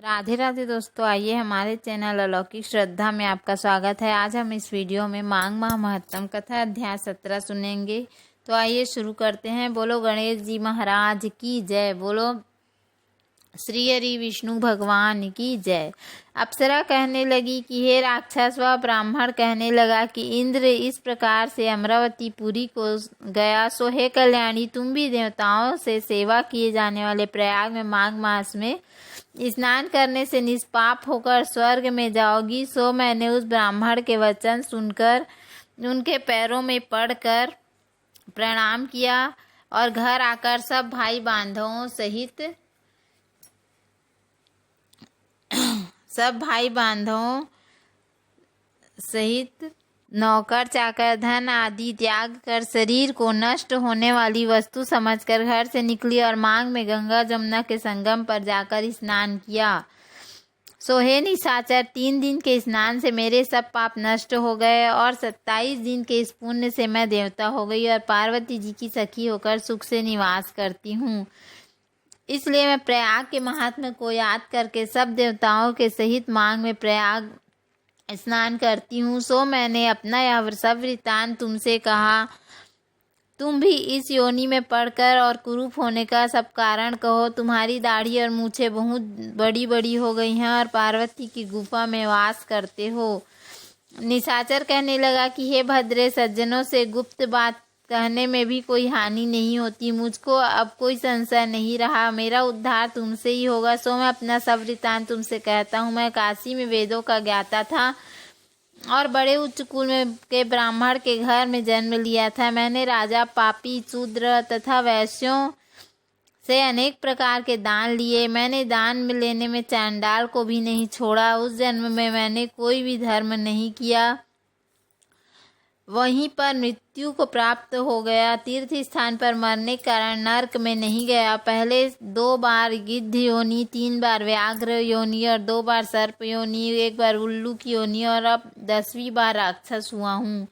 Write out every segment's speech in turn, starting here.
राधे राधे दोस्तों, आइए हमारे चैनल अलौकिक श्रद्धा में आपका स्वागत है। आज हम इस वीडियो में माघ माह महत्तम कथा अध्याय 17 सुनेंगे। तो आइए शुरू करते हैं। बोलो गणेश जी महाराज की जय। बोलो श्री हरि विष्णु भगवान की जय। अप्सरा कहने लगी कि हे राक्षस, वह ब्राह्मण कहने लगा कि इंद्र इस प्रकार से अमरावतीपुरी को गया, सो हे कल्याणी, तुम भी देवताओं से सेवा किए जाने वाले प्रयाग में माघ मास में स्नान करने से निष्पाप होकर स्वर्ग में जाओगी। सो मैंने उस ब्राह्मण के वचन सुनकर उनके पैरों में पड़कर प्रणाम किया और घर आकर सब भाई बांधवों सहित नौकर चाकर धन आदि त्याग कर शरीर को नष्ट होने वाली वस्तु समझकर घर से निकली और माघ में गंगा जमुना के संगम पर जाकर स्नान किया। सो हे निशाचर, 3 दिन के स्नान से मेरे सब पाप नष्ट हो गए और 27 दिन के इस पुण्य से मैं देवता हो गई और पार्वती जी की सखी होकर सुख से निवास करती हूँ। इसलिए मैं प्रयाग के महात्म्य को याद करके सब देवताओं के सहित माघ में प्रयाग स्नान करती हूँ। सो मैंने अपना यह सब वृत्तांत तुमसे कहा। तुम भी इस योनि में पढ़कर और कुरूप होने का सब कारण कहो। तुम्हारी दाढ़ी और मूछें बहुत बड़ी बड़ी हो गई हैं और पार्वती की गुफा में वास करते हो। निशाचर कहने लगा कि हे भद्रे, सज्जनों से गुप्त बात कहने में भी कोई हानि नहीं होती। मुझको अब कोई संशय नहीं रहा, मेरा उद्धार तुमसे ही होगा। सो मैं अपना सब वृत्तांत तुमसे कहता हूँ। मैं काशी में वेदों का ज्ञाता था और बड़े उच्च कुल में के ब्राह्मण के घर में जन्म लिया था। मैंने राजा, पापी, शूद्र तथा वैश्यों से अनेक प्रकार के दान लिए। मैंने दान में लेने में चांडाल को भी नहीं छोड़ा। उस जन्म में मैंने कोई भी धर्म नहीं किया, वहीं पर मृत्यु को प्राप्त हो गया। तीर्थ स्थान पर मरने के कारण नरक में नहीं गया। पहले 2 बार गिद्ध योनि, 3 बार व्याघ्र योनि और 2 बार सर्प योनि, 1 बार उल्लू की योनि और अब 10वीं बार राक्षस हुआ हूँ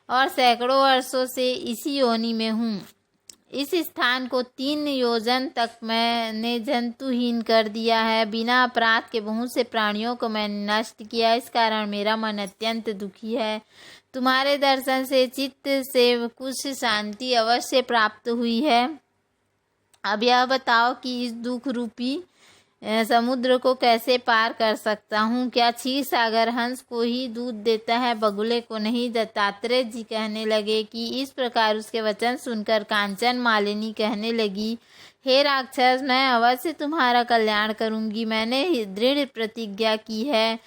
और सैकड़ों वर्षों से इसी योनि में हूँ। इस स्थान को 3 योजन तक मैंने जंतुहीन कर दिया है। बिना अपराध के बहुत से प्राणियों को मैंने नष्ट किया। इस कारण मेरा मन अत्यंत दुखी है। तुम्हारे दर्शन से चित्त से कुछ शांति अवश्य प्राप्त हुई है। अब यह बताओ कि इस दुख रूपी समुद्र को कैसे पार कर सकता हूँ। क्या क्षीर सागर हंस को ही दूध देता है, बगुले को नहीं? दत्तात्रेय जी कहने लगे कि इस प्रकार उसके वचन सुनकर कांचन मालिनी कहने लगी, हे राक्षस, मैं अवश्य तुम्हारा कल्याण करूँगी। मैंने दृढ़ प्रतिज्ञा की है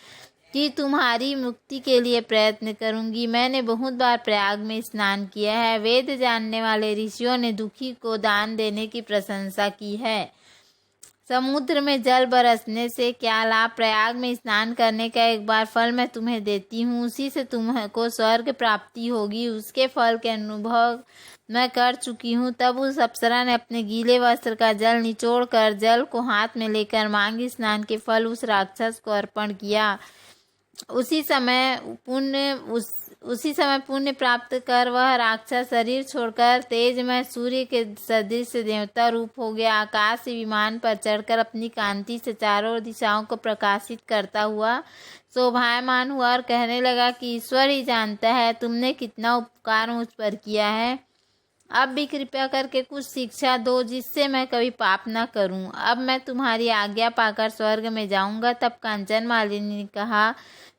कि तुम्हारी मुक्ति के लिए प्रयत्न करूंगी। मैंने बहुत बार प्रयाग में स्नान किया है। वेद जानने वाले ऋषियों ने दुखी को दान देने की प्रशंसा की है। समुद्र में जल बरसने से क्या लाभ? प्रयाग में स्नान करने का एक बार फल मैं तुम्हें देती हूँ, उसी से तुमको स्वर्ग प्राप्ति होगी। उसके फल के अनुभव मैं कर चुकी हूँ। तब उस अप्सरा ने अपने गीले वस्त्र का जल निचोड़कर जल को हाथ में लेकर माघ स्नान के फल उस राक्षस को अर्पण किया। उसी समय पुण्य प्राप्त कर वह राक्षस शरीर छोड़कर तेजमय सूर्य के सदृश देवता रूप हो गया। आकाश से विमान पर चढ़कर अपनी कांति से चारों दिशाओं को प्रकाशित करता हुआ शोभायमान हुआ और कहने लगा कि ईश्वर ही जानता है तुमने कितना उपकार मुझ पर किया है। अब भी कृपया करके कुछ शिक्षा दो जिससे मैं कभी पाप न करूं। अब मैं तुम्हारी आज्ञा पाकर स्वर्ग में जाऊंगा। तब कांचन मालिनी ने कहा,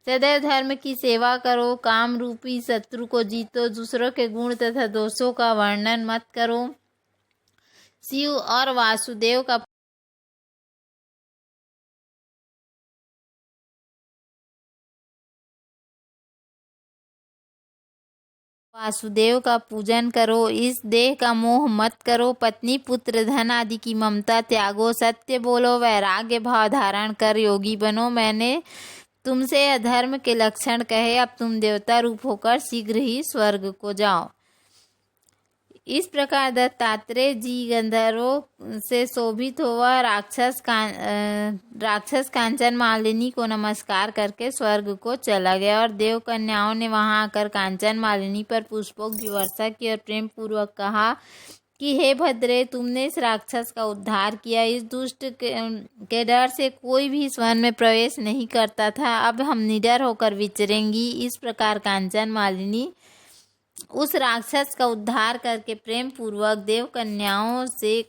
सदैव धर्म की सेवा करो, काम रूपी शत्रु को जीतो, दूसरों के गुण तथा दोषों का वर्णन मत करो। शिव और वासुदेव का पूजन करो। इस देह का मोह मत करो। पत्नी, पुत्र, धन आदि की ममता त्यागो। सत्य बोलो, वैराग्य भाव धारण कर योगी बनो। मैंने तुमसे अधर्म के लक्षण कहे। अब तुम देवता रूप होकर शीघ्र ही स्वर्ग को जाओ। इस प्रकार दत्तात्रेय जी गंधर्वों से शोभित हुआ राक्षस कांचन मालिनी को नमस्कार करके स्वर्ग को चला गया और देव कन्याओं ने वहां आकर कांचन मालिनी पर पुष्पों की वर्षा की और प्रेम पूर्वक कहा कि हे भद्रे, तुमने इस राक्षस का उद्धार किया। इस दुष्ट के डर से कोई भी इस वन में प्रवेश नहीं करता था। अब हम निडर होकर विचरेंगी। इस प्रकार कांचन मालिनी उस राक्षस का उद्धार करके प्रेम पूर्वक देव कन्याओं से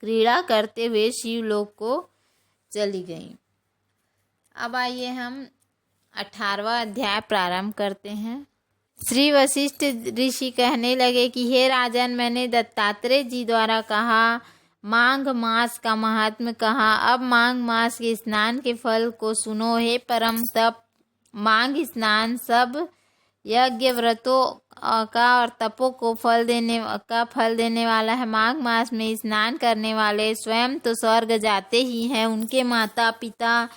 क्रीड़ा करते हुए शिवलोक को चली गई। अब आइए हम 18वां अध्याय प्रारंभ करते हैं। श्री वशिष्ठ ऋषि कहने लगे कि हे राजन, मैंने दत्तात्रेय जी द्वारा कहा, माघ मास का महात्म्य कहा। अब माघ मास के स्नान के फल को सुनो। हे परम तप, माघ स्नान सब यज्ञ व्रतों का और तपों को फल देने वाला है। माघ मास में स्नान करने वाले स्वयं तो स्वर्ग जाते ही हैं, उनके माता पिता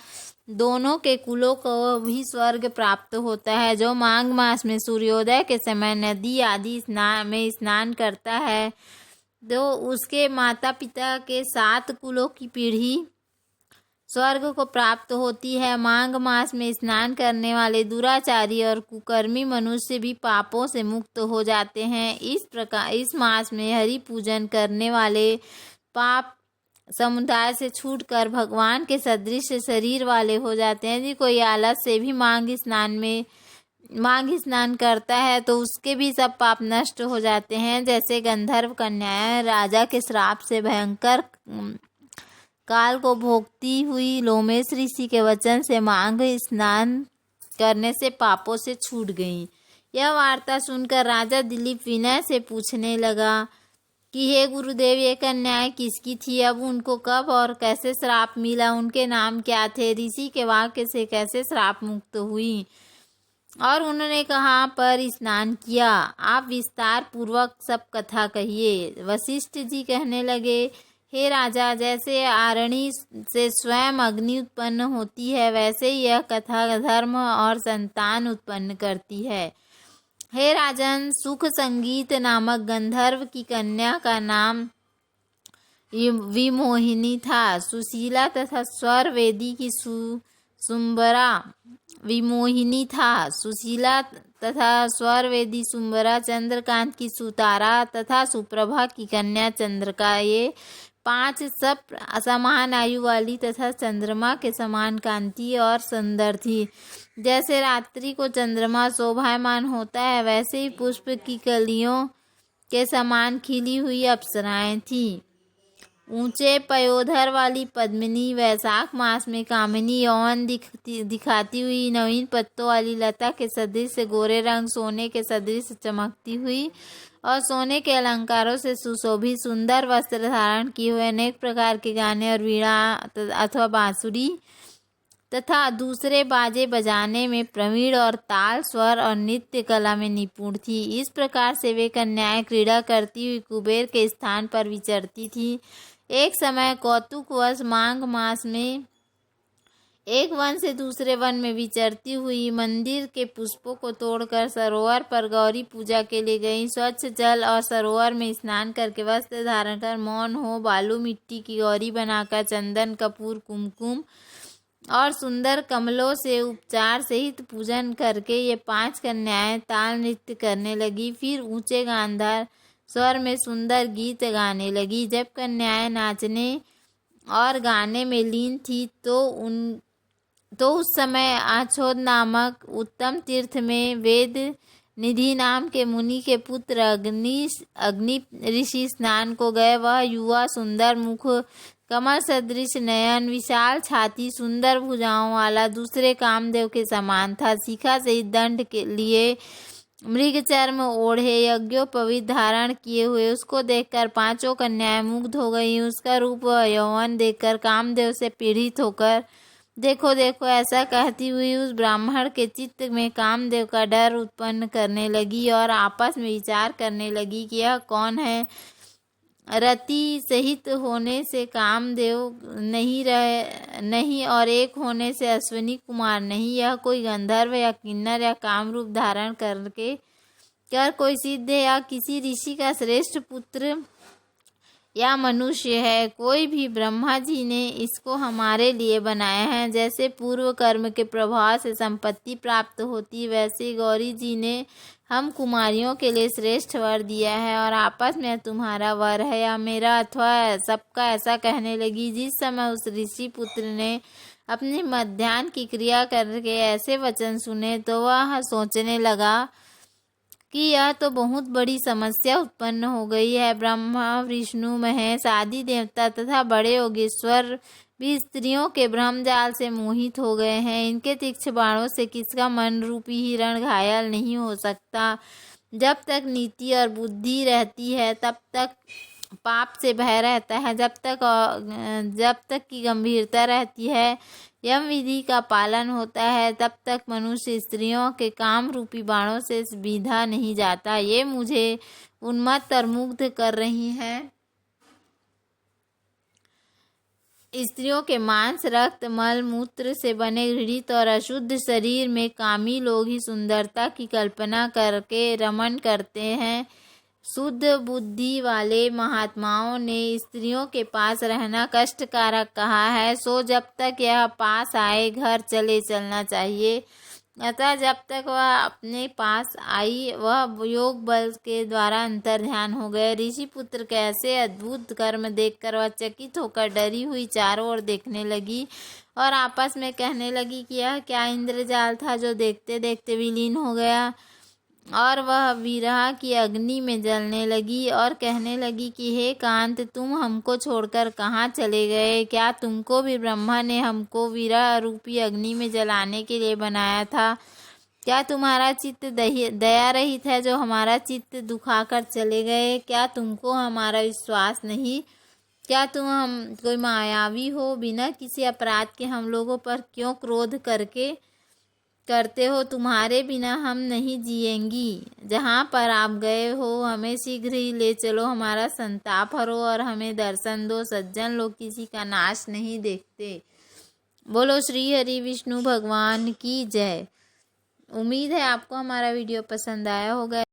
दोनों के कुलों को भी स्वर्ग प्राप्त होता है। जो माघ मास में सूर्योदय के समय नदी आदि में स्नान करता है, तो उसके माता पिता के 7 कुलों की पीढ़ी स्वर्ग को प्राप्त होती है। माघ मास में स्नान करने वाले दुराचारी और कुकर्मी मनुष्य भी पापों से मुक्त हो जाते हैं। इस प्रकार इस मास में हरि पूजन करने वाले पाप समुदाय से छूटकर भगवान के सदृश शरीर वाले हो जाते हैं। यदि कोई आलस से भी माघ स्नान करता है तो उसके भी सब पाप नष्ट हो जाते हैं। जैसे गंधर्व कन्याएं राजा के श्राप से भयंकर काल को भोगती हुई लोमेश ऋषि के वचन से माघ स्नान करने से पापों से छूट गईं। यह वार्ता सुनकर राजा दिलीप विनय से पूछने लगा कि हे गुरुदेव, ये कन्याएं किसकी थी? अब उनको कब और कैसे श्राप मिला? उनके नाम क्या थे? ऋषि के वाक्य से कैसे श्राप मुक्त हुई और उन्होंने कहाँ पर स्नान किया? आप विस्तार पूर्वक सब कथा कहिए। वशिष्ठ जी कहने लगे, हे राजा, जैसे आरणी से स्वयं अग्नि उत्पन्न होती है, वैसे ही यह कथा धर्म और संतान उत्पन्न करती है। हे राजन, सुख संगीत नामक गंधर्व की कन्या का नाम विमोहिनी था। सुशीला तथा स्वर वेदी की सुंबरा विमोहिनी था। सुशीला तथा स्वर वेदी सुंबरा, चंद्रकांत की सुतारा तथा सुप्रभा की कन्या चंद्रका, ये 5 सब समान आयु वाली तथा चंद्रमा के समान कांति और सुंदर थी। जैसे रात्रि को चंद्रमा शोभायमान होता है, वैसे ही पुष्प की कलियों के समान खिली हुई अप्सराएं थीं। ऊंचे पयोधर वाली पद्मिनी, वैशाख मास में कामिनी यौवन दिखाती हुई, नवीन पत्तों वाली लता के सदृश गोरे रंग, सोने के सदृश चमकती हुई और सोने के अलंकारों से सुशोभित, सुंदर वस्त्र धारण किए हुए, अनेक प्रकार के गाने और वीणा अथवा बांसुरी तथा दूसरे बाजे बजाने में प्रवीण और ताल, स्वर और नृत्य कला में निपुण थी। इस प्रकार से वे कन्याएं क्रीड़ा करती हुई कुबेर के स्थान पर विचरती थी। एक समय कौतुकवश माघ मास में एक वन से दूसरे वन में विचरती हुई मंदिर के पुष्पों को तोड़कर सरोवर पर गौरी पूजा के लिए गई। स्वच्छ जल और सरोवर में स्नान करके वस्त्र धारण कर मौन हो बालू मिट्टी की गौरी बनाकर चंदन कपूर कुमकुम और सुंदर कमलों से उपचार सहित पूजन करके ये 5 कन्याएं ताल नृत्य करने लगी। फिर ऊंचे गांधार स्वर में सुंदर गीत गाने लगी। जब कन्याएं नाचने और गाने में लीन थी तो उस समय आछोद नामक उत्तम तीर्थ में वेद निधि नाम के मुनि के पुत्र अग्नि ऋषि स्नान को गए। वह युवा सुंदर मुख, कमल सदृश नयन, विशाल छाती, सुंदर भुजाओं वाला, दूसरे कामदेव के समान था। शिखा सहित दंड के लिए मृग चर्म ओढ़े, यज्ञोपवीत धारण किए हुए उसको देखकर 5 कन्याएं मुग्ध हो गई। उसका रूप व यौवन देखकर कामदेव से पीड़ित होकर देखो देखो ऐसा कहती हुई उस ब्राह्मण के चित्त में कामदेव का डर उत्पन्न करने लगी और आपस में विचार करने लगी कि यह कौन है। रति सहित होने से कामदेव नहीं और एक होने से अश्विनी कुमार नहीं। यह कोई गंधर्व या किन्नर या कामरूप धारण कर कोई सिद्ध या किसी ऋषि का श्रेष्ठ पुत्र या मनुष्य है, कोई भी ब्रह्मा जी ने इसको हमारे लिए बनाया है। जैसे पूर्व कर्म के प्रभाव से संपत्ति प्राप्त होती, वैसे गौरी जी ने हम कुमारियों के लिए श्रेष्ठ वर दिया है और आपस में तुम्हारा वर है या मेरा अथवा सबका, ऐसा कहने लगी। जिस समय उस ऋषि पुत्र ने अपनी मध्याह्न की क्रिया करके ऐसे वचन सुने तो वह सोचने लगा कि यह तो बहुत बड़ी समस्या उत्पन्न हो गई है। ब्रह्मा, विष्णु, महेश आदि देवता तथा बड़े योगेश्वर भी स्त्रियों के भ्रमजाल से मोहित हो गए हैं। इनके तीक्ष्ण बाणों से किसका मन रूपी हिरण घायल नहीं हो सकता। जब तक नीति और बुद्धि रहती है तब तक पाप से भय रहता है। जब तक की गंभीरता रहती है, यम विधि का पालन होता है, तब तक मनुष्य स्त्रियों के काम रूपी बाणों से बीधा नहीं जाता। ये मुझे उन्मत्त और मुग्ध कर रही हैं। स्त्रियों के मांस, रक्त, मल मूत्र से बने घृणित और अशुद्ध शरीर में कामी लोग ही सुंदरता की कल्पना करके रमण करते हैं। शुद्ध बुद्धि वाले महात्माओं ने स्त्रियों के पास रहना कष्टकारक कहा है, सो जब तक यह पास आए घर चले चलना चाहिए। अतः जब तक वह अपने पास आई, वह योग बल के द्वारा अंतर्ध्यान हो गए। ऋषि पुत्र के ऐसे अद्भुत कर्म देखकर वह चकित होकर डरी हुई चारों ओर देखने लगी और आपस में कहने लगी कि यह क्या इंद्रजाल था जो देखते देखते विलीन हो गया। और वह विरह की अग्नि में जलने लगी और कहने लगी कि हे कांत, तुम हमको छोड़कर कहाँ चले गए? क्या तुमको भी ब्रह्मा ने हमको विरह रूपी अग्नि में जलाने के लिए बनाया था? क्या तुम्हारा चित्त दया रहित है जो हमारा चित्त दुखाकर चले गए? क्या तुमको हमारा विश्वास नहीं? क्या तुम हम कोई मायावी हो? बिना किसी अपराध के हम लोगों पर क्यों क्रोध करते हो? तुम्हारे बिना हम नहीं जिएंगी। जहाँ पर आप गए हो हमें शीघ्र ही ले चलो, हमारा संताप हरो और हमें दर्शन दो। सज्जन लोग किसी का नाश नहीं देखते। बोलो श्री हरि विष्णु भगवान की जय। उम्मीद है आपको हमारा वीडियो पसंद आया होगा।